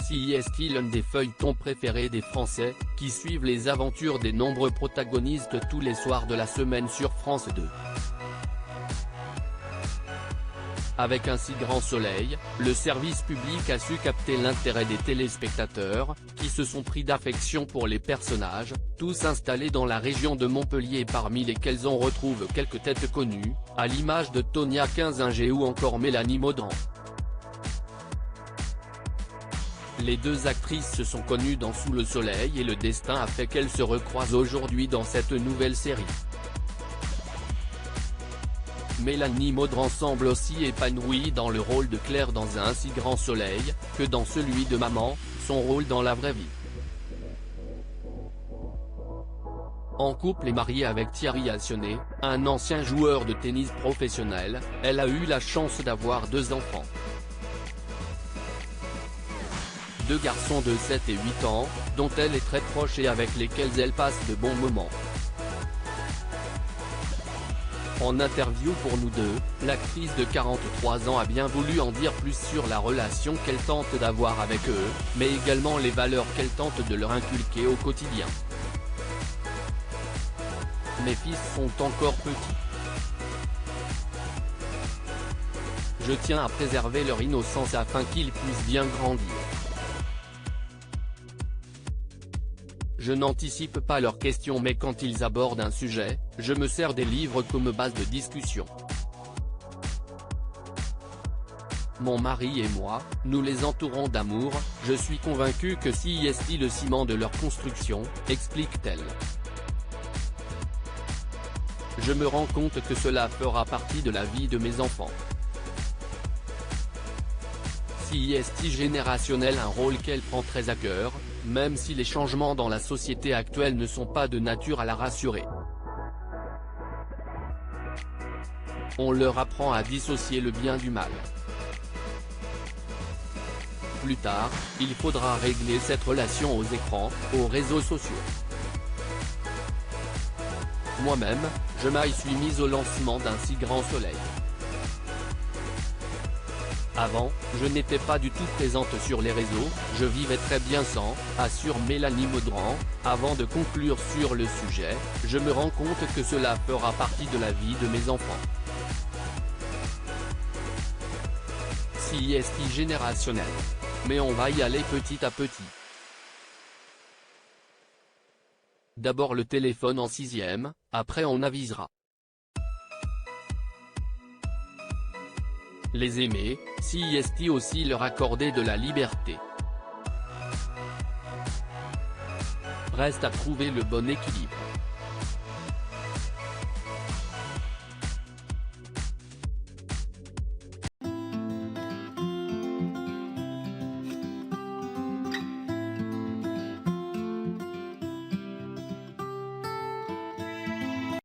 CIST, l'un des feuilletons préférés des Français, qui suivent les aventures des nombreux protagonistes tous les soirs de la semaine sur France 2. Avec un si grand soleil, le service public a su capter l'intérêt des téléspectateurs, qui se sont pris d'affection pour les personnages, tous installés dans la région de Montpellier, parmi lesquels on retrouve quelques têtes connues, à l'image de Tonia Kinsinger ou encore Mélanie Maudran. Les deux actrices se sont connues dans Sous le soleil et le destin a fait qu'elles se recroisent aujourd'hui dans cette nouvelle série. Mélanie Maudran semble aussi épanouie dans le rôle de Claire dans Un si grand soleil, que dans celui de maman, son rôle dans la vraie vie. En couple et mariée avec Thierry Alcionet, un ancien joueur de tennis professionnel, elle a eu la chance d'avoir 2 enfants. 2 garçons de 7 et 8 ans, dont elle est très proche et avec lesquels elle passe de bons moments. En interview pour Nous Deux, l'actrice de 43 ans a bien voulu en dire plus sur la relation qu'elle tente d'avoir avec eux, mais également les valeurs qu'elle tente de leur inculquer au quotidien. Mes fils sont encore petits. Je tiens à préserver leur innocence afin qu'ils puissent bien grandir. Je n'anticipe pas leurs questions, mais quand ils abordent un sujet, je me sers des livres comme base de discussion. Mon mari et moi, nous les entourons d'amour, je suis convaincu que CIST le ciment de leur construction, explique-t-elle. Je me rends compte que cela fera partie de la vie de mes enfants. CIST générationnel, un rôle qu'elle prend très à cœur, même si les changements dans la société actuelle ne sont pas de nature à la rassurer. On leur apprend à dissocier le bien du mal. Plus tard, il faudra régler cette relation aux écrans, aux réseaux sociaux. Moi-même, je m'y suis mise au lancement d'Un si grand soleil. Avant, je n'étais pas du tout présente sur les réseaux, je vivais très bien sans, assure Mélanie Maudran. Avant de conclure sur le sujet, je me rends compte que cela fera partie de la vie de mes enfants. CIST générationnel. Mais on va y aller petit à petit. D'abord le téléphone en 6e, après on avisera. Les aimer, CIST aussi leur accorder de la liberté. Reste à trouver le bon équilibre.